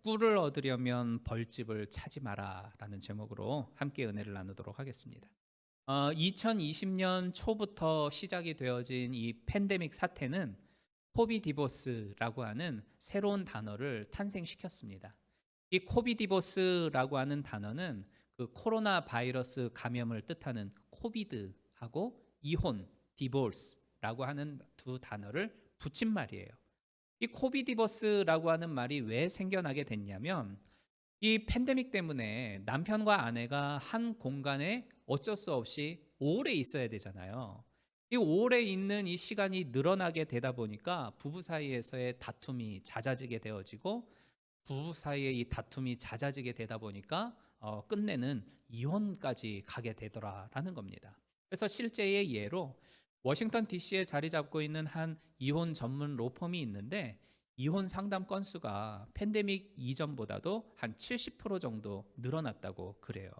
꿀을 얻으려면 벌집을 차지 마라라는 제목으로 함께 은혜를 나누도록 하겠습니다. 2020년 초부터 시작이 되어진 이 팬데믹 사태는 코비디버스라고 하는 새로운 단어를 탄생시켰습니다. 이 코비디버스라고 하는 단어는 그 코로나 바이러스 감염을 뜻하는 코비드하고 이혼, 디보스라고 하는 두 단어를 붙인 말이에요. 이 코비디버스라고 하는 말이 왜 생겨나게 됐냐면 이 팬데믹 때문에 남편과 아내가 한 공간에 어쩔 수 없이 오래 있어야 되잖아요. 이 오래 있는 이 시간이 늘어나게 되다 보니까 부부 사이에서의 다툼이 잦아지게 되어지고 부부 사이의 이 다툼이 잦아지게 되다 보니까 끝내는 이혼까지 가게 되더라라는 겁니다. 그래서 실제의 예로 워싱턴 DC에 자리 잡고 있는 한 이혼 전문 로펌이 있는데 이혼 상담 건수가 팬데믹 이전보다도 한 70% 정도 늘어났다고 그래요.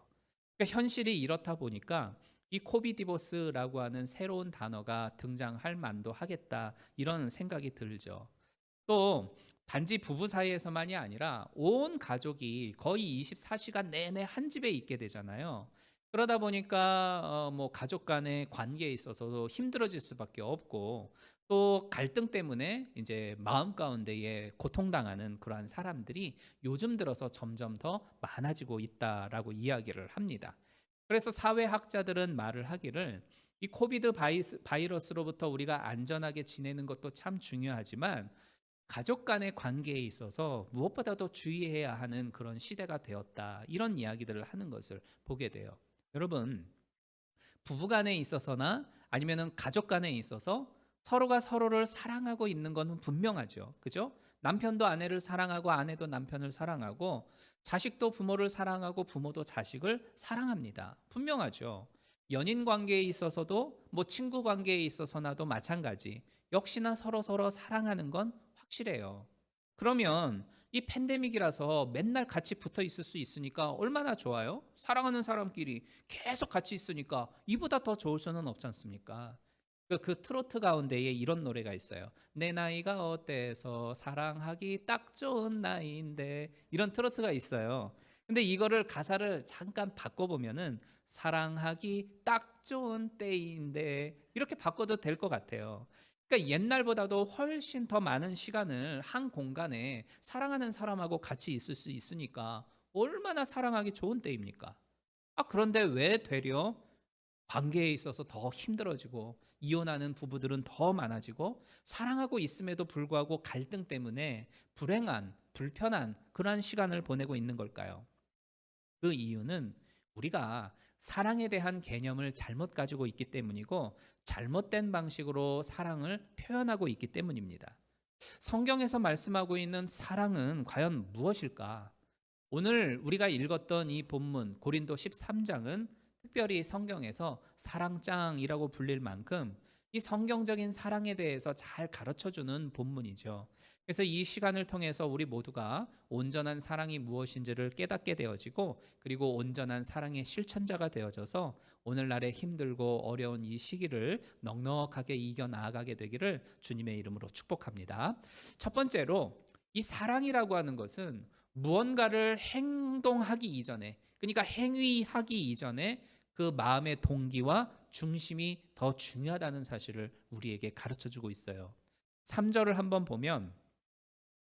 그러니까 현실이 이렇다 보니까 이 코비디보스라고 하는 새로운 단어가 등장할 만도 하겠다 이런 생각이 들죠. 또 단지 부부 사이에서만이 아니라 온 가족이 거의 24시간 내내 한 집에 있게 되잖아요. 그러다 보니까 뭐 가족 간의 관계에 있어서도 힘들어질 수밖에 없고 또 갈등 때문에 이제 마음 가운데에 고통당하는 그러한 사람들이 요즘 들어서 점점 더 많아지고 있다라고 이야기를 합니다. 그래서 사회학자들은 말을 하기를 이 코비드 바이러스로부터 우리가 안전하게 지내는 것도 참 중요하지만 가족 간의 관계에 있어서 무엇보다도 주의해야 하는 그런 시대가 되었다. 이런 이야기들을 하는 것을 보게 돼요. 여러분, 부부 간에 있어서나 아니면은 가족 간에 있어서 서로가 서로를 사랑하고 있는 건 분명하죠. 그죠? 남편도 아내를 사랑하고 아내도 남편을 사랑하고 자식도 부모를 사랑하고 부모도 자식을 사랑합니다. 분명하죠. 연인 관계에 있어서도 뭐 친구 관계에 있어서나도 마찬가지. 역시나 서로 사랑하는 건 확실해요. 그러면 이 팬데믹이라서 맨날 같이 붙어 있을 수 있으니까 얼마나 좋아요? 사랑하는 사람끼리 계속 같이 있으니까 이보다 더 좋을 수는 없지 않습니까? 그 트로트 가운데에 이런 노래가 있어요. 내 나이가 어때서 사랑하기 딱 좋은 나이인데 이런 트로트가 있어요. 근데 이거를 가사를 잠깐 바꿔보면은 사랑하기 딱 좋은 때인데 이렇게 바꿔도 될 것 같아요. 그러니까 옛날보다도 훨씬 더 많은 시간을 한 공간에 사랑하는 사람하고 같이 있을 수 있으니까 얼마나 사랑하기 좋은 때입니까? 그런데 왜 되려 관계에 있어서 더 힘들어지고 이혼하는 부부들은 더 많아지고 사랑하고 있음에도 불구하고 갈등 때문에 불행한, 불편한 그러한 시간을 보내고 있는 걸까요? 그 이유는 우리가 사랑에 대한 개념을 잘못 가지고 있기 때문이고 잘못된 방식으로 사랑을 표현하고 있기 때문입니다. 성경에서 말씀하고 있는 사랑은 과연 무엇일까? 오늘 우리가 읽었던 이 본문 고린도 13장은 특별히 성경에서 사랑장이라고 불릴 만큼 이 성경적인 사랑에 대해서 잘 가르쳐 주는 본문이죠. 그래서 이 시간을 통해서 우리 모두가 온전한 사랑이 무엇인지를 깨닫게 되어지고 그리고 온전한 사랑의 실천자가 되어져서 오늘날의 힘들고 어려운 이 시기를 넉넉하게 이겨 나아가게 되기를 주님의 이름으로 축복합니다. 첫 번째로 이 사랑이라고 하는 것은 무언가를 행동하기 이전에, 그러니까 행위하기 이전에 그 마음의 동기와 중심이 더 중요하다는 사실을 우리에게 가르쳐 주고 있어요. 3절을 한번 보면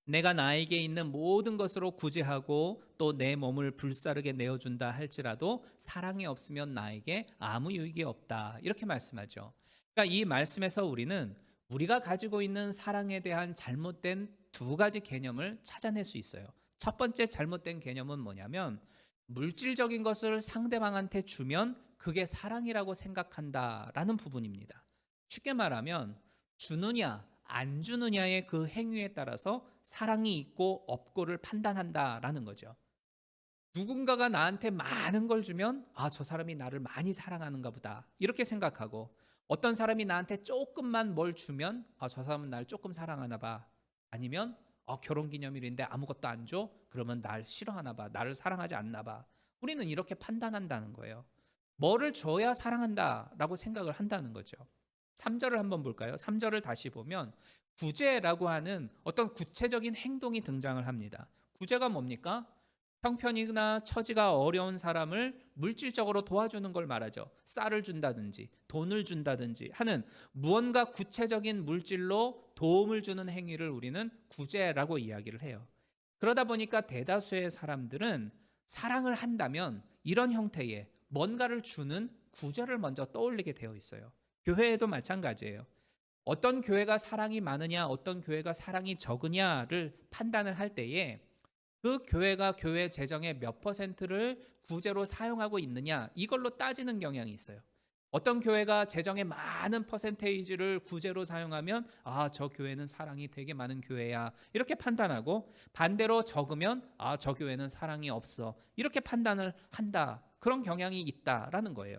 내가 나에게 있는 모든 것으로 구제하고 또 내 몸을 불사르게 내어준다 할지라도 사랑이 없으면 나에게 아무 유익이 없다. 이렇게 말씀하죠. 그러니까 이 말씀에서 우리는 우리가 가지고 있는 사랑에 대한 잘못된 두 가지 개념을 찾아낼 수 있어요. 첫 번째 잘못된 개념은 뭐냐면 물질적인 것을 상대방한테 주면 그게 사랑이라고 생각한다라는 부분입니다. 쉽게 말하면 주느냐 안 주느냐의 그 행위에 따라서 사랑이 있고 없고를 판단한다라는 거죠. 누군가가 나한테 많은 걸 주면 저 사람이 나를 많이 사랑하는가 보다 이렇게 생각하고 어떤 사람이 나한테 조금만 뭘 주면 저 사람은 날 조금 사랑하나 봐. 아니면 결혼기념일인데 아무것도 안 줘? 그러면 날 싫어하나 봐. 나를 사랑하지 않나 봐. 우리는 이렇게 판단한다는 거예요. 뭐를 줘야 사랑한다라고 생각을 한다는 거죠. 3절을 한번 볼까요? 3절을 다시 보면 구제라고 하는 어떤 구체적인 행동이 등장을 합니다. 구제가 뭡니까? 형편이나 처지가 어려운 사람을 물질적으로 도와주는 걸 말하죠. 쌀을 준다든지 돈을 준다든지 하는 무언가 구체적인 물질로 도움을 주는 행위를 우리는 구제라고 이야기를 해요. 그러다 보니까 대다수의 사람들은 사랑을 한다면 이런 형태의 뭔가를 주는 구제를 먼저 떠올리게 되어 있어요. 교회에도 마찬가지예요. 어떤 교회가 사랑이 많으냐, 어떤 교회가 사랑이 적으냐를 판단을 할 때에 그 교회가 교회 재정의 몇 퍼센트를 구제로 사용하고 있느냐, 이걸로 따지는 경향이 있어요. 어떤 교회가 재정의 많은 퍼센테이지를 구제로 사용하면 저 교회는 사랑이 되게 많은 교회야, 이렇게 판단하고, 반대로 적으면 저 교회는 사랑이 없어, 이렇게 판단을 한다. 그런 경향이 있다라는 거예요.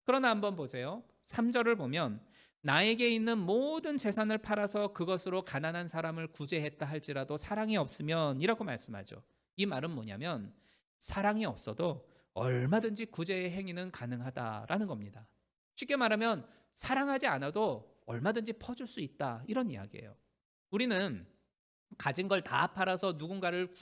그러나 한번 보세요. 3절을 보면 나에게 있는 모든 재산을 팔아서 그것으로 가난한 사람을 구제했다 할지라도 사랑이 없으면, 이라고 말씀하죠. 이 말은 뭐냐면 사랑이 없어도 얼마든지 구제의 행위는 가능하다라는 겁니다. 쉽게 말하면 사랑하지 않아도 얼마든지 퍼줄 수 있다, 이런 이야기예요. 우리는 가진 걸 다 팔아서 누군가를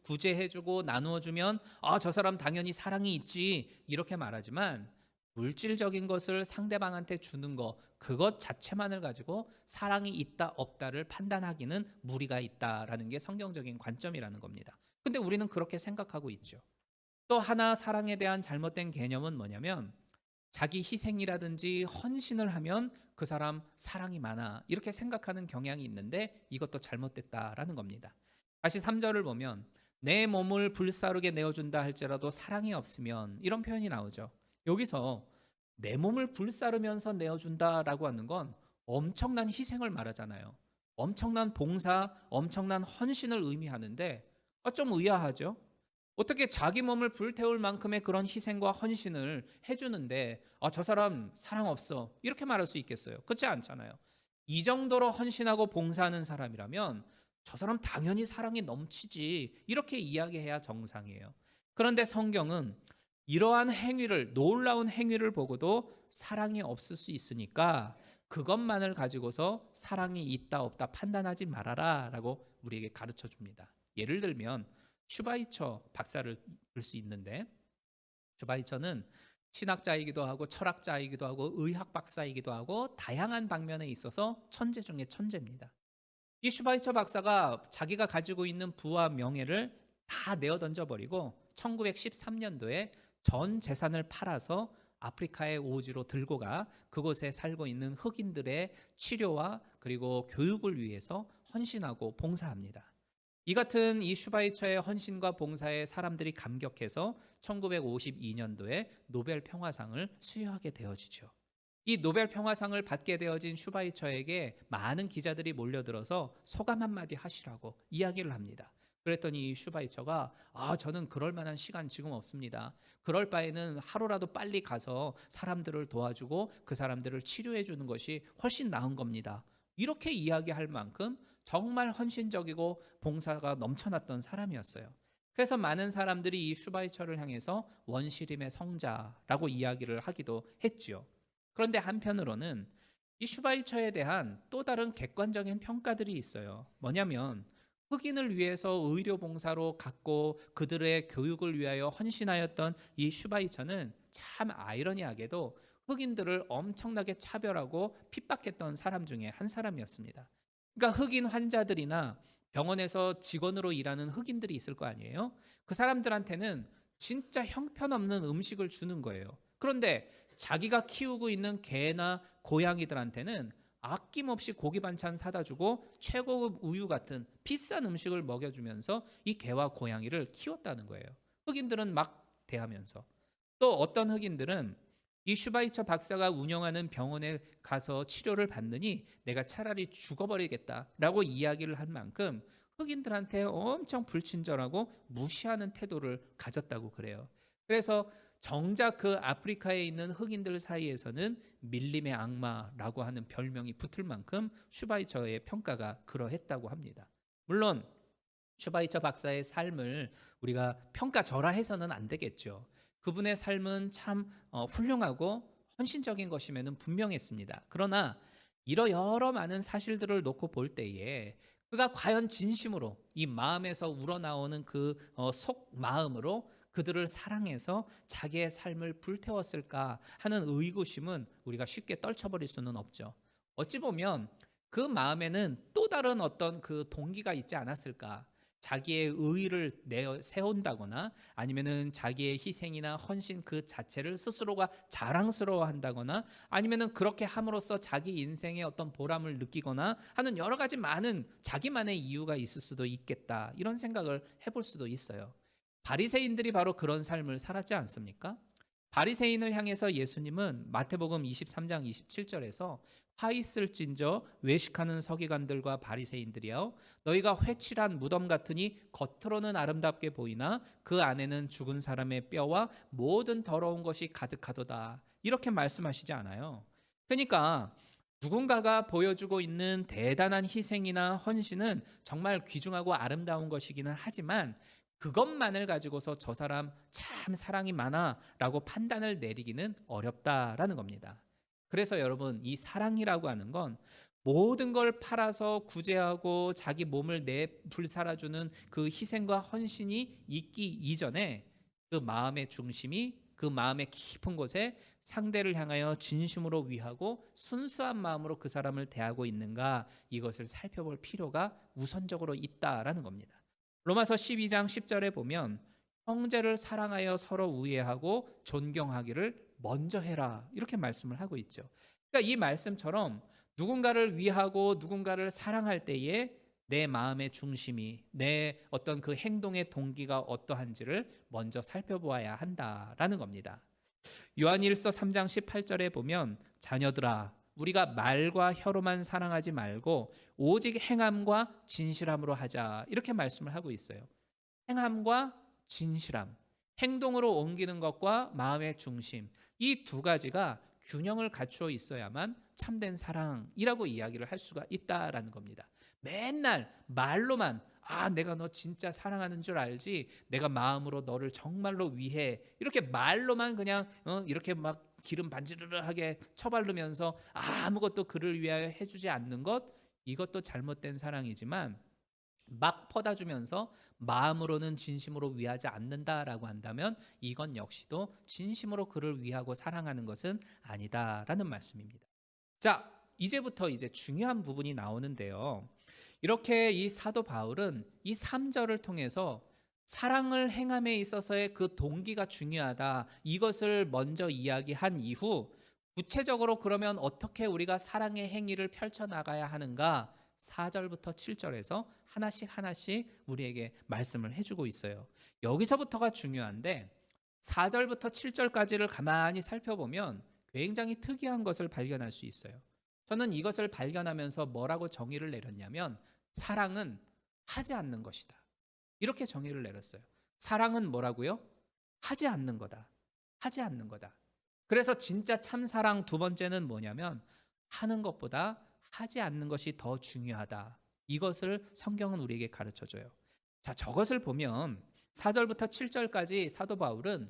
구제해주고 나누어주면 저 사람 당연히 사랑이 있지, 이렇게 말하지만 물질적인 것을 상대방한테 주는 거, 그것 자체만을 가지고 사랑이 있다 없다를 판단하기는 무리가 있다라는 게 성경적인 관점이라는 겁니다. 근데 우리는 그렇게 생각하고 있죠. 또 하나 사랑에 대한 잘못된 개념은 뭐냐면 자기 희생이라든지 헌신을 하면 그 사람 사랑이 많아, 이렇게 생각하는 경향이 있는데 이것도 잘못됐다라는 겁니다. 다시 3절을 보면 내 몸을 불사르게 내어준다 할지라도 사랑이 없으면, 이런 표현이 나오죠. 여기서 내 몸을 불사르면서 내어준다라고 하는 건 엄청난 희생을 말하잖아요. 엄청난 봉사, 엄청난 헌신을 의미하는데 좀 의아하죠? 어떻게 자기 몸을 불태울 만큼의 그런 희생과 헌신을 해주는데 저 사람 사랑 없어, 이렇게 말할 수 있겠어요? 그렇지 않잖아요. 이 정도로 헌신하고 봉사하는 사람이라면 저 사람 당연히 사랑이 넘치지, 이렇게 이야기해야 정상이에요. 그런데 성경은 이러한 행위를, 놀라운 행위를 보고도 사랑이 없을 수 있으니까 그것만을 가지고서 사랑이 있다 없다 판단하지 말아라 라고 우리에게 가르쳐 줍니다. 예를 들면 슈바이처 박사를 들 수 있는데, 슈바이처는 신학자이기도 하고 철학자이기도 하고 의학 박사이기도 하고 다양한 방면에 있어서 천재 중에 천재입니다. 이 슈바이처 박사가 자기가 가지고 있는 부와 명예를 다 내어 던져버리고 1913년도에 전 재산을 팔아서 아프리카의 오지로 들고 가 그곳에 살고 있는 흑인들의 치료와 그리고 교육을 위해서 헌신하고 봉사합니다. 이 같은 이 슈바이처의 헌신과 봉사에 사람들이 감격해서 1952년도에 노벨 평화상을 수여하게 되어지죠. 이 노벨 평화상을 받게 되어진 슈바이처에게 많은 기자들이 몰려들어서 소감 한마디 하시라고 이야기를 합니다. 그랬더니 이 슈바이처가 저는 그럴 만한 시간 지금 없습니다. 그럴 바에는 하루라도 빨리 가서 사람들을 도와주고 그 사람들을 치료해 주는 것이 훨씬 나은 겁니다. 이렇게 이야기할 만큼 정말 헌신적이고 봉사가 넘쳐났던 사람이었어요. 그래서 많은 사람들이 이 슈바이처를 향해서 원시림의 성자라고 이야기를 하기도 했지요. 그런데 한편으로는 이 슈바이처에 대한 또 다른 객관적인 평가들이 있어요. 뭐냐면 흑인을 위해서 의료 봉사로 갔고 그들의 교육을 위하여 헌신하였던 이 슈바이처는 참 아이러니하게도 흑인들을 엄청나게 차별하고 핍박했던 사람 중에 한 사람이었습니다. 그러니까 흑인 환자들이나 병원에서 직원으로 일하는 흑인들이 있을 거 아니에요? 그 사람들한테는 진짜 형편없는 음식을 주는 거예요. 그런데 자기가 키우고 있는 개나 고양이들한테는 아낌없이 고기 반찬 사다 주고 최고급 우유 같은 비싼 음식을 먹여주면서 이 개와 고양이를 키웠다는 거예요. 흑인들은 막 대하면서. 또 어떤 흑인들은 이 슈바이처 박사가 운영하는 병원에 가서 치료를 받느니 내가 차라리 죽어버리겠다라고 이야기를 할 만큼 흑인들한테 엄청 불친절하고 무시하는 태도를 가졌다고 그래요. 그래서 정작 그 아프리카에 있는 흑인들 사이에서는 밀림의 악마라고 하는 별명이 붙을 만큼 슈바이처의 평가가 그러했다고 합니다. 물론 슈바이처 박사의 삶을 우리가 평가절하해서는 안 되겠죠. 그분의 삶은 참 훌륭하고 헌신적인 것임에는 분명했습니다. 그러나 이러 여러 많은 사실들을 놓고 볼 때에 그가 과연 진심으로 이 마음에서 우러나오는 그 속 마음으로 그들을 사랑해서 자기의 삶을 불태웠을까 하는 의구심은 우리가 쉽게 떨쳐버릴 수는 없죠. 어찌 보면 그 마음에는 또 다른 어떤 그 동기가 있지 않았을까? 자기의 의의를 세운다거나 아니면은 자기의 희생이나 헌신 그 자체를 스스로가 자랑스러워한다거나 아니면은 그렇게 함으로써 자기 인생의 어떤 보람을 느끼거나 하는 여러 가지 많은 자기만의 이유가 있을 수도 있겠다. 이런 생각을 해볼 수도 있어요. 바리새인들이 바로 그런 삶을 살았지 않습니까? 바리새인을 향해서 예수님은 마태복음 23장 27절에서 화 있을진저 외식하는 서기관들과 바리새인들이여 너희가 회칠한 무덤 같으니 겉으로는 아름답게 보이나 그 안에는 죽은 사람의 뼈와 모든 더러운 것이 가득하도다. 이렇게 말씀하시지 않아요. 그러니까 누군가가 보여주고 있는 대단한 희생이나 헌신은 정말 귀중하고 아름다운 것이기는 하지만 그것만을 가지고서 저 사람 참 사랑이 많아라고 판단을 내리기는 어렵다라는 겁니다. 그래서 여러분, 이 사랑이라고 하는 건 모든 걸 팔아서 구제하고 자기 몸을 불살아주는 그 희생과 헌신이 있기 이전에 그 마음의 중심이 그 마음의 깊은 곳에 상대를 향하여 진심으로 위하고 순수한 마음으로 그 사람을 대하고 있는가, 이것을 살펴볼 필요가 우선적으로 있다라는 겁니다. 로마서 12장 10절에 보면 형제를 사랑하여 서로 우애하고 존경하기를 먼저 해라, 이렇게 말씀을 하고 있죠. 그러니까 이 말씀처럼 누군가를 위하고 누군가를 사랑할 때에 내 마음의 중심이, 내 어떤 그 행동의 동기가 어떠한지를 먼저 살펴보아야 한다라는 겁니다. 요한일서 3장 18절에 보면 자녀들아 우리가 말과 혀로만 사랑하지 말고 오직 행함과 진실함으로 하자, 이렇게 말씀을 하고 있어요. 행함과 진실함, 행동으로 옮기는 것과 마음의 중심, 이 두 가지가 균형을 갖추어 있어야만 참된 사랑이라고 이야기를 할 수가 있다라는 겁니다. 맨날 말로만 내가 너 진짜 사랑하는 줄 알지, 내가 마음으로 너를 정말로 위해, 이렇게 말로만 그냥 이렇게 막 기름 반지르르하게 쳐바르면서 아무것도 그를 위하여 해주지 않는 것, 이것도 잘못된 사랑이지만 막 퍼다주면서 마음으로는 진심으로 위하지 않는다라고 한다면 이건 역시도 진심으로 그를 위하고 사랑하는 것은 아니다라는 말씀입니다. 자, 이제부터 이제 중요한 부분이 나오는데요. 이렇게 이 사도 바울은 이 3절을 통해서 사랑을 행함에 있어서의 그 동기가 중요하다, 이것을 먼저 이야기한 이후 구체적으로 그러면 어떻게 우리가 사랑의 행위를 펼쳐나가야 하는가, 4절부터 7절에서 하나씩 우리에게 말씀을 해주고 있어요. 여기서부터가 중요한데 4절부터 7절까지를 가만히 살펴보면 굉장히 특이한 것을 발견할 수 있어요. 저는 이것을 발견하면서 뭐라고 정의를 내렸냐면 사랑은 하지 않는 것이다, 이렇게 정의를 내렸어요. 사랑은 뭐라고요? 하지 않는 거다. 하지 않는 거다. 그래서 진짜 참사랑 두 번째는 뭐냐면 하는 것보다 하지 않는 것이 더 중요하다. 이것을 성경은 우리에게 가르쳐줘요. 자, 저것을 보면 4절부터 7절까지 사도 바울은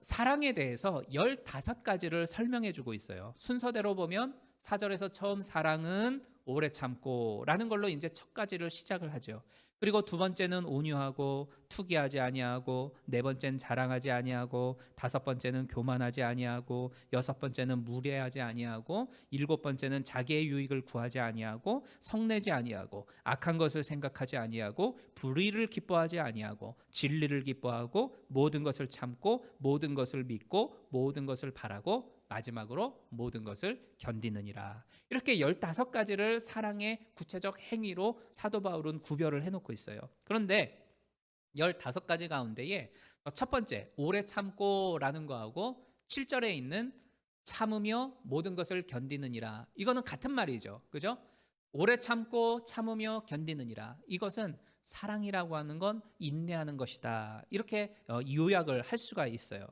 사랑에 대해서 15가지를 설명해 주고 있어요. 순서대로 보면 4절에서 처음 사랑은 오래 참고 라는 걸로 이제 첫 가지를 시작을 하죠. 그리고 두 번째는 온유하고 투기하지 아니하고, 네 번째는 자랑하지 아니하고, 다섯 번째는 교만하지 아니하고, 여섯 번째는 무례하지 아니하고, 일곱 번째는 자기의 유익을 구하지 아니하고, 성내지 아니하고, 악한 것을 생각하지 아니하고, 불의를 기뻐하지 아니하고, 진리를 기뻐하고, 모든 것을 참고, 모든 것을 믿고, 모든 것을 바라고, 마지막으로 모든 것을 견디느니라. 이렇게 15가지를 사랑의 구체적 행위로 사도 바울은 구별을 해놓고 있어요. 그런데 15가지 가운데에 첫 번째 오래 참고라는 거하고 7절에 있는 참으며 모든 것을 견디느니라, 이거는 같은 말이죠. 그죠? 오래 참고 참으며 견디느니라, 이것은 사랑이라고 하는 건 인내하는 것이다, 이렇게 요약을 할 수가 있어요.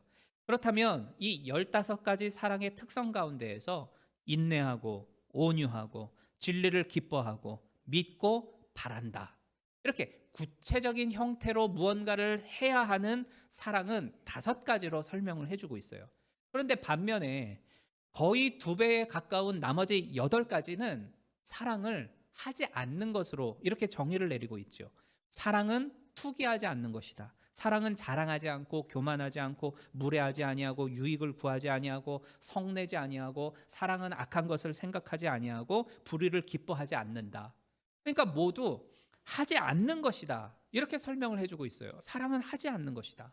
그렇다면 이 15가지 사랑의 특성 가운데에서 인내하고 온유하고 진리를 기뻐하고 믿고 바란다, 이렇게 구체적인 형태로 무언가를 해야 하는 사랑은 5가지로 설명을 해주고 있어요. 그런데 반면에 거의 2배에 가까운 나머지 8가지는 사랑을 하지 않는 것으로 이렇게 정의를 내리고 있죠. 사랑은 투기하지 않는 것이다. 사랑은 자랑하지 않고 교만하지 않고 무례하지 아니하고 유익을 구하지 아니하고 성내지 아니하고 사랑은 악한 것을 생각하지 아니하고 불의를 기뻐하지 않는다. 그러니까 모두 하지 않는 것이다. 이렇게 설명을 해주고 있어요. 사랑은 하지 않는 것이다.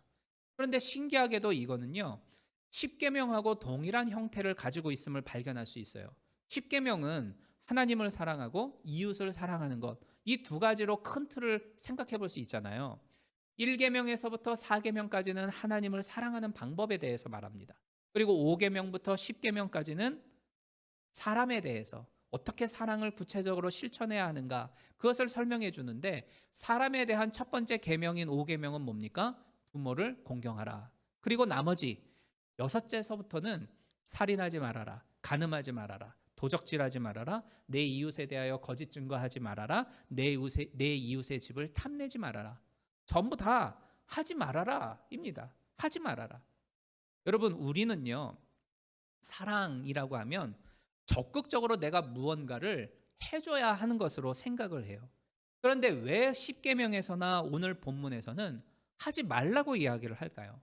그런데 신기하게도 이거는요, 십계명하고 동일한 형태를 가지고 있음을 발견할 수 있어요. 십계명은 하나님을 사랑하고 이웃을 사랑하는 것, 이 두 가지로 큰 틀을 생각해 볼 수 있잖아요. 1계명에서부터 4계명까지는 하나님을 사랑하는 방법에 대해서 말합니다. 그리고 5계명부터 10계명까지는 사람에 대해서 어떻게 사랑을 구체적으로 실천해야 하는가, 그것을 설명해 주는데, 사람에 대한 첫 번째 계명인 5계명은 뭡니까? 부모를 공경하라. 그리고 나머지 6제서부터는 살인하지 말아라, 간음하지 말아라, 도적질하지 말아라, 내 이웃에 대하여 거짓 증거하지 말아라, 내 이웃의 집을 탐내지 말아라. 전부 다 하지 말아라입니다. 하지 말아라. 여러분, 우리는요, 사랑이라고 하면 적극적으로 내가 무언가를 해줘야 하는 것으로 생각을 해요. 그런데 왜 십계명에서나 오늘 본문에서는 하지 말라고 이야기를 할까요?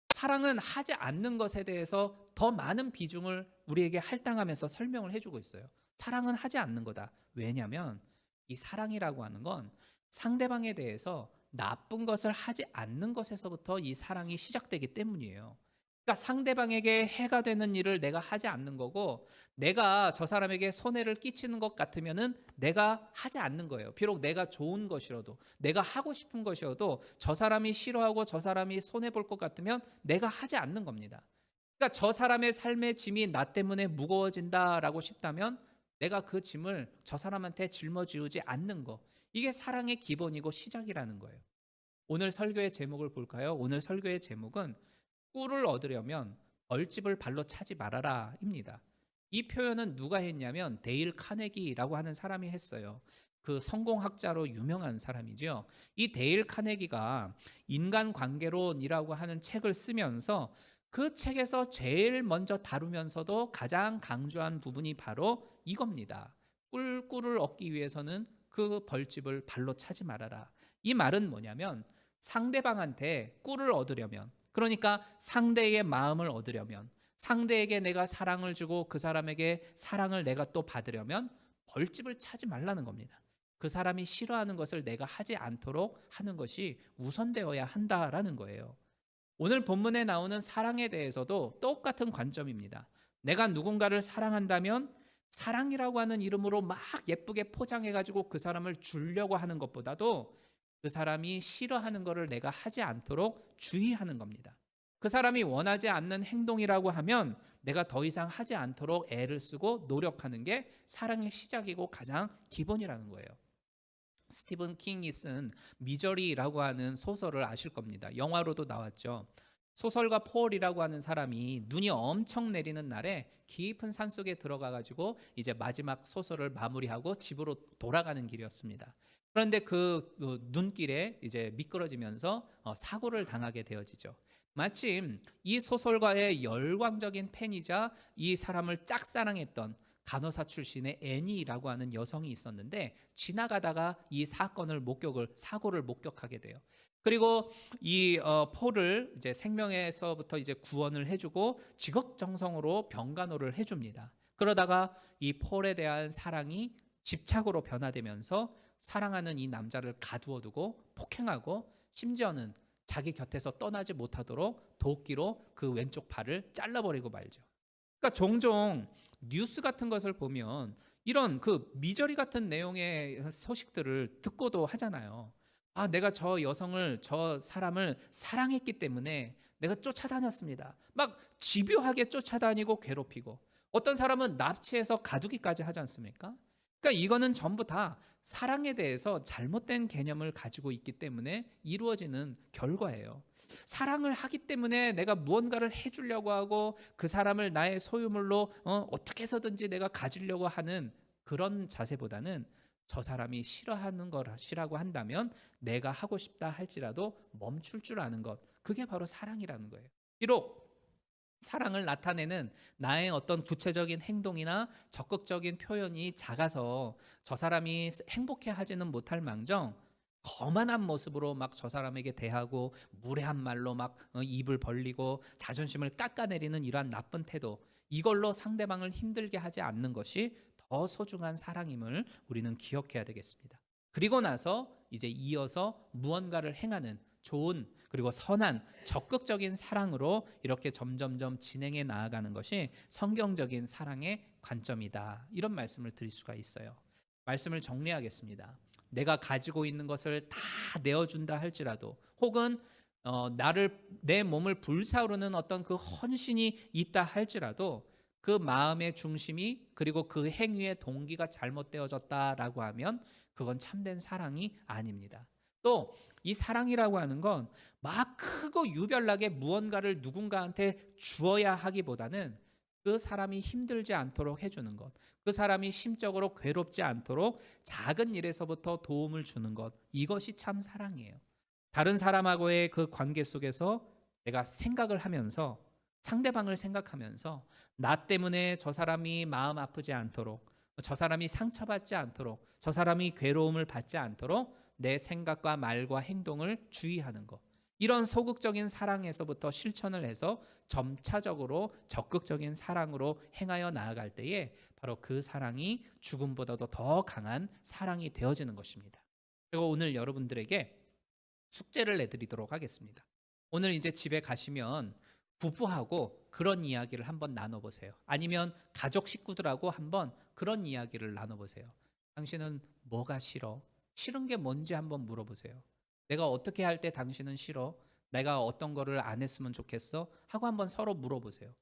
사랑은 하지 않는 것에 대해서 더 많은 비중을 우리에게 할당하면서 설명을 해주고 있어요. 사랑은 하지 않는 거다. 왜냐하면 이 사랑이라고 하는 건 상대방에 대해서 나쁜 것을 하지 않는 것에서부터 이 사랑이 시작되기 때문이에요. 그러니까 상대방에게 해가 되는 일을 내가 하지 않는 거고, 내가 저 사람에게 손해를 끼치는 것 같으면은 내가 하지 않는 거예요. 비록 내가 좋은 것이라도, 내가 하고 싶은 것이어도 저 사람이 싫어하고 저 사람이 손해 볼 것 같으면 내가 하지 않는 겁니다. 그러니까 저 사람의 삶의 짐이 나 때문에 무거워진다라고 싶다면 내가 그 짐을 저 사람한테 짊어지우지 않는 거, 이게 사랑의 기본이고 시작이라는 거예요. 오늘 설교의 제목을 볼까요? 오늘 설교의 제목은 꿀을 얻으려면 벌집을 발로 차지 말아라입니다. 이 표현은 누가 했냐면 데일 카네기라고 하는 사람이 했어요. 그 성공학자로 유명한 사람이죠. 이 데일 카네기가 인간관계론이라고 하는 책을 쓰면서 그 책에서 제일 먼저 다루면서도 가장 강조한 부분이 바로 이겁니다. 꿀을 얻기 위해서는 그 벌집을 발로 차지 말아라. 이 말은 뭐냐면 상대방한테 꿀을 얻으려면, 그러니까 상대의 마음을 얻으려면, 상대에게 내가 사랑을 주고 그 사람에게 사랑을 내가 또 받으려면 벌집을 차지 말라는 겁니다. 그 사람이 싫어하는 것을 내가 하지 않도록 하는 것이 우선되어야 한다라는 거예요. 오늘 본문에 나오는 사랑에 대해서도 똑같은 관점입니다. 내가 누군가를 사랑한다면 사랑이라고 하는 이름으로 막 예쁘게 포장해가지고 그 사람을 주려고 하는 것보다도 그 사람이 싫어하는 것을 내가 하지 않도록 주의하는 겁니다. 그 사람이 원하지 않는 행동이라고 하면 내가 더 이상 하지 않도록 애를 쓰고 노력하는 게 사랑의 시작이고 가장 기본이라는 거예요. 스티븐 킹이 쓴 미저리라고 하는 소설을 아실 겁니다. 영화로도 나왔죠. 소설가 폴이라고 하는 사람이 눈이 엄청 내리는 날에 깊은 산속에 들어가 가지고 이제 마지막 소설을 마무리하고 집으로 돌아가는 길이었습니다. 그런데 그 눈길에 이제 미끄러지면서 사고를 당하게 되어지죠. 마침 이 소설가의 열광적인 팬이자 이 사람을 짝사랑했던 간호사 출신의 애니라고 하는 여성이 있었는데, 지나가다가 이 사고를 목격하게 돼요. 그리고 이 폴을 이제 생명에서부터 이제 구원을 해주고 지극정성으로 병간호를 해줍니다. 그러다가 이 폴에 대한 사랑이 집착으로 변화되면서 사랑하는 이 남자를 가두어두고 폭행하고, 심지어는 자기 곁에서 떠나지 못하도록 도끼로 그 왼쪽 발을 잘라버리고 말죠. 그러니까 종종 뉴스 같은 것을 보면 이런 그 미저리 같은 내용의 소식들을 듣고도 하잖아요. 아, 내가 저 사람을 사랑했기 때문에 내가 쫓아다녔습니다. 막 집요하게 쫓아다니고 괴롭히고, 어떤 사람은 납치해서 가두기까지 하지 않습니까? 그러니까 이거는 전부 다 사랑에 대해서 잘못된 개념을 가지고 있기 때문에 이루어지는 결과예요. 사랑을 하기 때문에 내가 무언가를 해주려고 하고 그 사람을 나의 소유물로 어떻게 해서든지 내가 가지려고 하는 그런 자세보다는, 저 사람이 싫어하는 것이라고 한다면 내가 하고 싶다 할지라도 멈출 줄 아는 것, 그게 바로 사랑이라는 거예요. 비록 사랑을 나타내는 나의 어떤 구체적인 행동이나 적극적인 표현이 작아서 저 사람이 행복해 하지는 못할 망정 거만한 모습으로 막 저 사람에게 대하고 무례한 말로 막 입을 벌리고 자존심을 깎아내리는 이러한 나쁜 태도, 이걸로 상대방을 힘들게 하지 않는 것이 더 소중한 사랑임을 우리는 기억해야 되겠습니다. 그리고 나서 이제 이어서 무언가를 행하는 좋은 그리고 선한 적극적인 사랑으로 이렇게 점점점 진행해 나아가는 것이 성경적인 사랑의 관점이다. 이런 말씀을 드릴 수가 있어요. 말씀을 정리하겠습니다. 내가 가지고 있는 것을 다 내어준다 할지라도, 혹은 내 몸을 불사르는 어떤 그 헌신이 있다 할지라도, 그 마음의 중심이 그리고 그 행위의 동기가 잘못되어졌다라고 하면 그건 참된 사랑이 아닙니다. 또 이 사랑이라고 하는 건 막 크고 유별나게 무언가를 누군가한테 주어야 하기보다는 그 사람이 힘들지 않도록 해주는 것, 그 사람이 심적으로 괴롭지 않도록 작은 일에서부터 도움을 주는 것, 이것이 참 사랑이에요. 다른 사람하고의 그 관계 속에서 내가 생각을 하면서, 상대방을 생각하면서 나 때문에 저 사람이 마음 아프지 않도록, 저 사람이 상처받지 않도록, 저 사람이 괴로움을 받지 않도록 내 생각과 말과 행동을 주의하는 것, 이런 소극적인 사랑에서부터 실천을 해서 점차적으로 적극적인 사랑으로 행하여 나아갈 때에 바로 그 사랑이 죽음보다도 더 강한 사랑이 되어지는 것입니다. 그리고 오늘 여러분들에게 숙제를 내드리도록 하겠습니다. 오늘 이제 집에 가시면 부부하고 그런 이야기를 한번 나눠보세요. 아니면 가족 식구들하고 한번 그런 이야기를 나눠보세요. 당신은 뭐가 싫어? 싫은 게 뭔지 한번 물어보세요. 내가 어떻게 할 때 당신은 싫어? 내가 어떤 거를 안 했으면 좋겠어? 하고 한번 서로 물어보세요.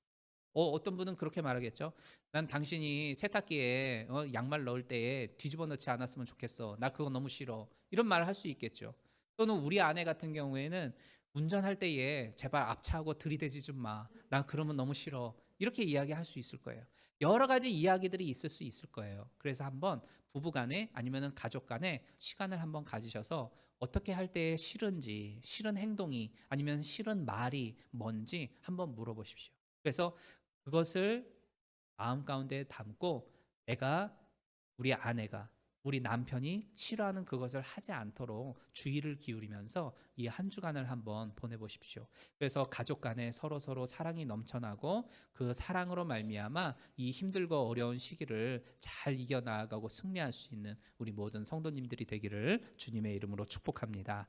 어떤 분은 그렇게 말하겠죠. 난 당신이 세탁기에 양말 넣을 때에 뒤집어 넣지 않았으면 좋겠어. 나 그거 너무 싫어. 이런 말을 할 수 있겠죠. 또는 우리 아내 같은 경우에는 운전할 때에 제발 앞차하고 들이대지 좀 마. 나 그러면 너무 싫어. 이렇게 이야기할 수 있을 거예요. 여러 가지 이야기들이 있을 수 있을 거예요. 그래서 한번 부부 간에 아니면 가족 간에 시간을 한번 가지셔서 어떻게 할 때 싫은지, 싫은 행동이 아니면 싫은 말이 뭔지 한번 물어보십시오. 그래서 그것을 마음 가운데 담고 내가, 우리 아내가, 우리 남편이 싫어하는 그것을 하지 않도록 주의를 기울이면서 이 한 주간을 한번 보내보십시오. 그래서 가족 간에 서로 사랑이 넘쳐나고 그 사랑으로 말미암아 이 힘들고 어려운 시기를 잘 이겨나가고 승리할 수 있는 우리 모든 성도님들이 되기를 주님의 이름으로 축복합니다.